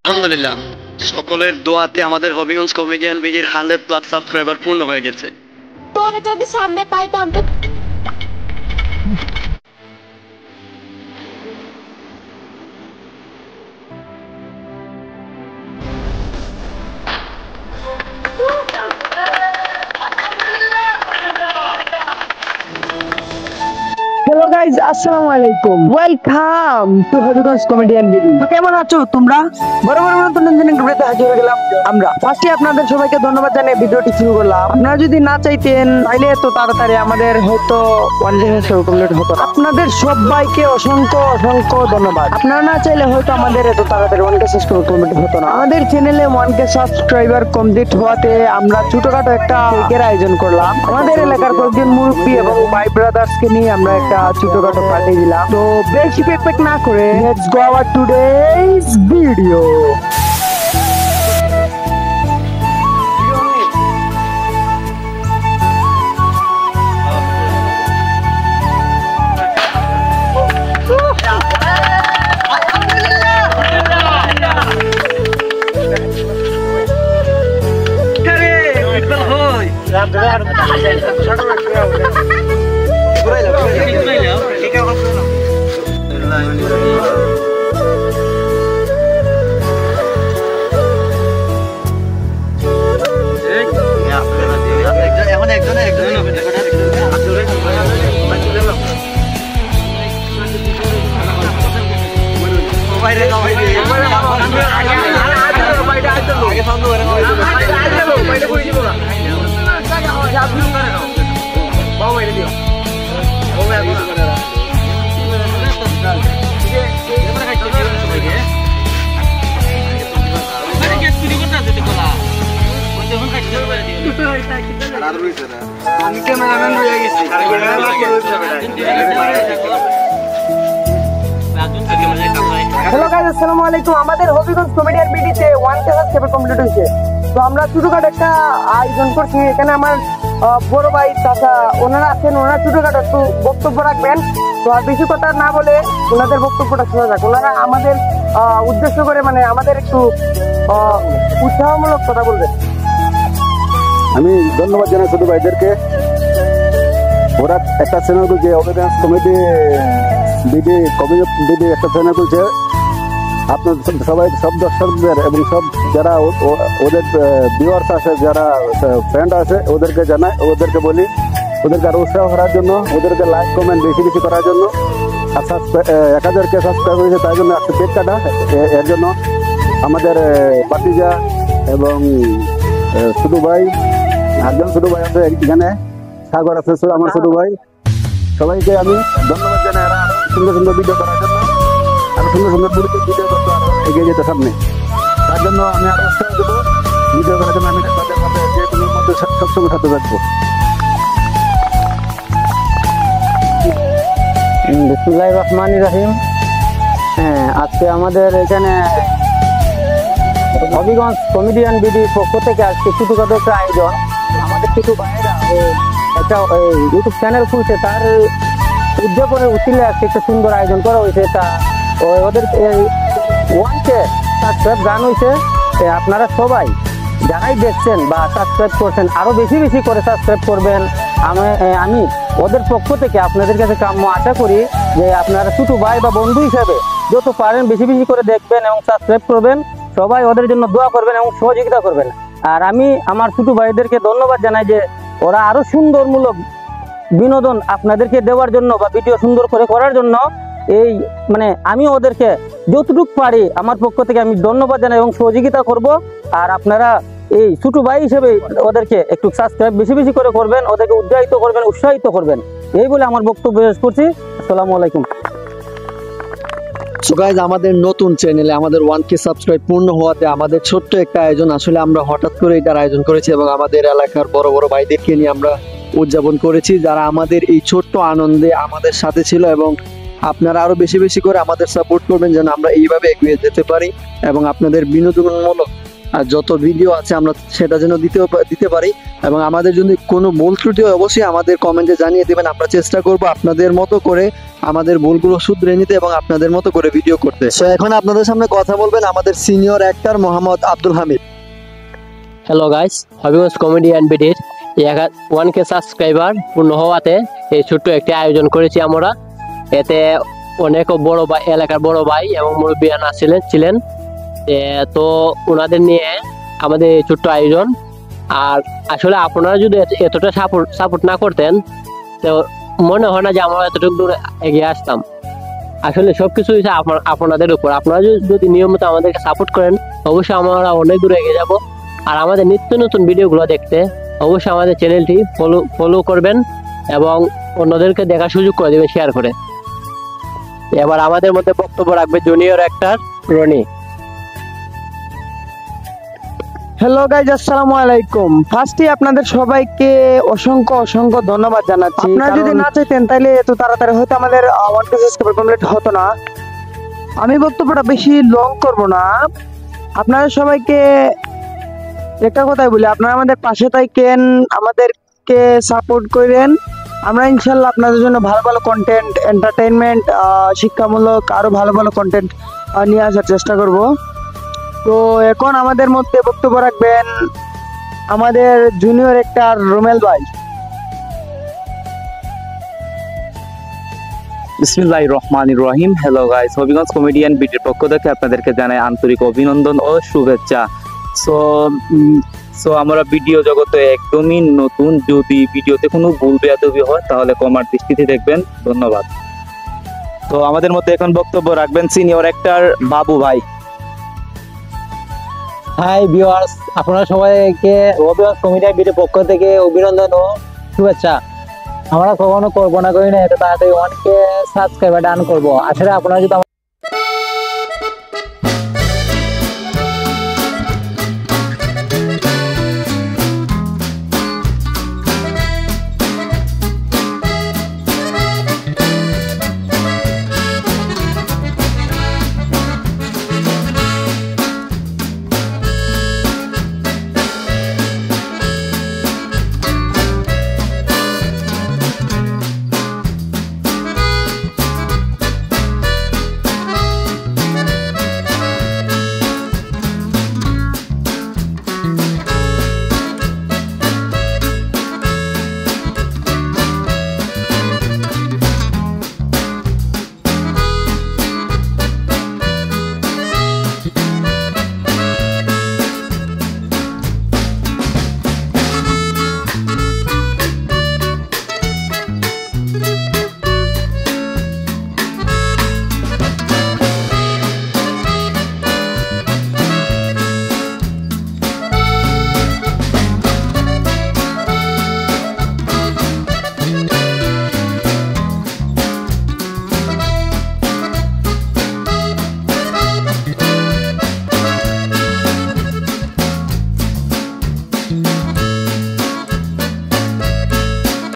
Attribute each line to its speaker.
Speaker 1: আলহামদুলিল্লাহ, সকলের দোয়াতে আমাদের হবিগঞ্জ কমেডিয়ান বিডির 100+ সাবস্ক্রাইবার পূর্ণ হয়ে গেছে।
Speaker 2: তোরে যদি সামনে পাইতাম তো
Speaker 3: হ্যালো গাইজ, আসসালামু আলাইকুম। Welcome to Habiganj comedian video. কেমন আছো তোমরা? বড় বড় নতুন ভিডিওতে হাজির হয়ে গেলাম আমরা। ফার্স্টে আপনাদের সবাইকে ধন্যবাদ জানিয়ে ভিডিওটি শুরু করলাম। আপনারা যদি না চাইতেন তাইলে এত তাড়াতাড়ি আমাদের হয়তো 1,000 কমপ্লিট হতো না। আপনাদের সবাইকে অসংখ্য অসংখ্য ধন্যবাদ। আপনারা না চাইলে হয়তো আমাদের এত তাড়াতাড়ি 1K সাবস্ক্রাইবার কমপ্লিট হতো না। আমাদের চ্যানেলে 1K সাবস্ক্রাইবার কমপ্লিট হওয়াতে আমরা ছোটখাটো একটা কেকের আয়োজন করলাম। আমাদের এলাকার কয়েকজন মুরব্বী এবং ভাই ব্রাদার্সকে নিয়ে আমরা একটা ছোটখাটো পার্টি দিলাম। তো বেশি পেক না করে let's go our today's video. Hello guys, আসসালামু আলাইকুম। আমাদের হবিগঞ্জ কমেডিয়ান বিডিতে 1K সাবস্ক্রাইবার কমপ্লিট হয়েছে। তো আমরা ছোটখাটো একটা আয়োজন করছি। এখানে আমার বড় ভাই চাচা ওনারা আছেন, ওনারা ছোটখাটো একটু বক্তব্য রাখবেন। তো আর বেশি কথা না বলে ওনাদের বক্তব্যটা শোনা যাক। ওনারা আমাদের উদ্দেশ্য করে মানে আমাদের একটু উৎসাহমূলক কথা বলবেন।
Speaker 4: আমি ধন্যবাদ জানাই ছোট ভাইদেরকে। ওরা একটা চ্যানেল খুলছে, হবিগঞ্জ কমেডি বিডি একটা চ্যানেল খুলছে। আপনার সবাই সব দর্শকদের এবং সব যারা ওদের ভিউয়ার্স আছে, যারা ফ্রেন্ড আছে, ওদেরকে জানাই, ওদেরকে বলি ওদেরকে আরো উৎসাহ করার জন্য, ওদেরকে লাইক কমেন্ট বেশি বেশি করার জন্য। আর 1000K সাবস্ক্রাইব হয়েছে, তাই জন্য একটা কেক কাটা। এর জন্য আমাদের পাতিজা এবং ছোট ভাই, একজন ছোট ভাই আছে এখানে, সাগর আছে আমার ছোট ভাই, সবাইকে আমি ধন্যবাদ জানাই। এরা সুন্দর সুন্দর ভিডিও করার জন্য, আরো সুন্দর সুন্দর ভিডিও করতে আরো এগিয়ে যেতে সামনে। তার জন্য আমি আরো উৎসাহ দেবো ভিডিও করার জন্য। আমি তাদের মধ্যে যে কোনো মধ্যে সবসময় সাথে থাকবো।
Speaker 3: বিসমিল্লাহির রহমানির রহিম। আজকে আমাদের এখানে হবিগঞ্জ কমেডিয়ান বিডির পক্ষ থেকে আজকে ছোটখাটো একটা আয়োজন। আমাদের কিছু ভাইয়েরা একটা ইউটিউব চ্যানেল খুলছে, তার উদযাপনের উচিলে আজকে একটা সুন্দর আয়োজন করা হয়েছে। তা ওদের 1K সাবস্ক্রাইব গান হয়েছে। আপনারা সবাই যারাই দেখছেন বা সাবস্ক্রাইব করছেন আরো বেশি বেশি করে সাবস্ক্রাইব করবেন। আমি ওদের পক্ষ থেকে আপনাদের কাছে কাম্য আশা করি যে আপনারা ছোট ভাই বা বন্ধু হিসাবে যত পারেন বেশি বেশি করে দেখবেন এবং সাবস্ক্রাইব করবেন। সবাই ওদের জন্য দোয়া করবেন এবং সহযোগিতা করবেন। আর আমি আমার ছোট ভাইদেরকে ধন্যবাদ জানাই যে ওরা আরো সুন্দরমূলক বিনোদন আপনাদেরকে দেওয়ার জন্য বা ভিডিও সুন্দর করে করার জন্য এই মানে আমি ওদেরকে যতটুকু পারি আমার পক্ষ থেকে আমি ধন্যবাদ জানাই এবং সহযোগিতা করব। আর আপনারা এই ছোট ভাই হিসেবে ওদেরকে একটু সাবস্ক্রাইব বেশি বেশি করে করবেন, ওদেরকে উৎসাহিত করবেন। এই বলে আমার বক্তব্য শেষ করছি। আসসালামু আলাইকুম।
Speaker 5: সো গাইজ, আমাদের নতুন চ্যানেলে আমাদের 1K সাবস্ক্রাইব পূর্ণ হওয়াতে আমাদের ছোট্ট একটা আয়োজন, আসলে আমরা হঠাৎ করে এটার আয়োজন করেছি এবং আমাদের এলাকার বড় বড় ভাইদেরকে নিয়ে আমরা উদযাপন করেছি, যারা আমাদের এই ছোট্ট আনন্দে আমাদের সাথে ছিল। এবং আপনারা আরো বেশি বেশি করে আমাদের সাপোর্ট করবেন যেন আমরা এইভাবে এগিয়ে যেতে পারি এবং আপনাদের বিনোদনমূলক আর যত ভিডিও আছে আমরা সেটা যেন দিতে পারি, এবং আমাদের যদি কোনো ভুল ত্রুটি হয় অবশ্যই আমাদের কমেন্টে জানিয়ে দেবেন। আমরা চেষ্টা করব আপনাদের মতো করে আমাদের ভুলগুলো শুধরে নিতে এবং আপনাদের মতো করে ভিডিও করতে। সো এখন আপনাদের সামনে কথা বলবেন আমাদের senior actor Mohammad Abdul Hamid.
Speaker 6: Hello guys, Habiganj comedy and বিডির 1K সাবস্ক্রাইবার পূর্ণ হওয়াতে এই ছোট্ট একটি আয়োজন করেছি আমরা। এতে অনেক বড় ভাই, এলাকার বড় ভাই এবং মুরব্বিয়ান ছিলেন। তো ওনাদের নিয়ে আমাদের এই ছোট্ট আয়োজন। আর আসলে আপনারা যদি এতটা সাপোর্ট না করতেন তো মনে হয় না যে আমরা এতটুকু দূরে এগিয়ে আসতাম। আসলে সবকিছু হচ্ছে আপনাদের উপর। আপনারা যদি নিয়মিত আমাদেরকে সাপোর্ট করেন অবশ্যই আমরা অনেক দূরে এগিয়ে যাব। আর আমাদের নিত্য নতুন ভিডিওগুলো দেখতে অবশ্যই আমাদের চ্যানেলটি ফলো করবেন এবং অন্যদেরকে দেখার সুযোগ করে দেবেন শেয়ার করে। এবার আমাদের মধ্যে বক্তব্য রাখবে junior actor Rony.
Speaker 3: Hello guys, আসসালামু আলাইকুম। ফার্স্টে আপনাদের সবাইকে অসংখ্য ধন্যবাদ জানাচ্ছি। আপনারা যদি না চাইতেন তাহলে এত তাড়াতাড়ি হয়তো আমাদের 1K সাবস্ক্রাইবার কমপ্লিট হতো না। আমি বক্তব্যটা বেশি লং করব না। আপনারা সবাইকে একটা কথাই বলি, আপনারা আমাদের পাশে থাকেন, আমাদেরকে সাপোর্ট করেন। আমরা ইনশাল্লাহ আপনাদের জন্য ভালো ভালো কন্টেন্ট, এন্টারটেইনমেন্ট, শিক্ষামূলক আরো ভালো ভালো কন্টেন্ট নিয়ে আসার চেষ্টা করব। তো এখন আমাদের মধ্যে বক্তব্য রাখবেন আমাদের জুনিয়র অ্যাক্টর রুমেল ভাই।
Speaker 7: বিসমিল্লাহির রহমানির রহিম। হ্যালো গাইস, হবিগঞ্জ কমেডিয়ান বিডির পক্ষ থেকে আপনাদেরকে জানাই আন্তরিক অভিনন্দন ও শুভেচ্ছা। সো আমরা ভিডিও জগতে একদমই নতুন। যদি ভিডিওতে কোনো ভুল বেয়াদবি হয় তাহলে ক্ষমার দৃষ্টিতে দেখবেন। ধন্যবাদ। তো আমাদের মধ্যে এখন বক্তব্য রাখবেন সিনিয়র অ্যাক্টর বাবু ভাই।
Speaker 6: হাই ভিউয়ার্স, আপনারা সবাইকে হবিগঞ্জ কমেডিয়ান বিডির পক্ষ থেকে অভিনন্দন ও শুভেচ্ছা। আমরা কখনো কল্পনা করি না এত তাড়াতাড়ি 1K সাবস্ক্রাইবার ডান করবো। আসলে আপনারা যদি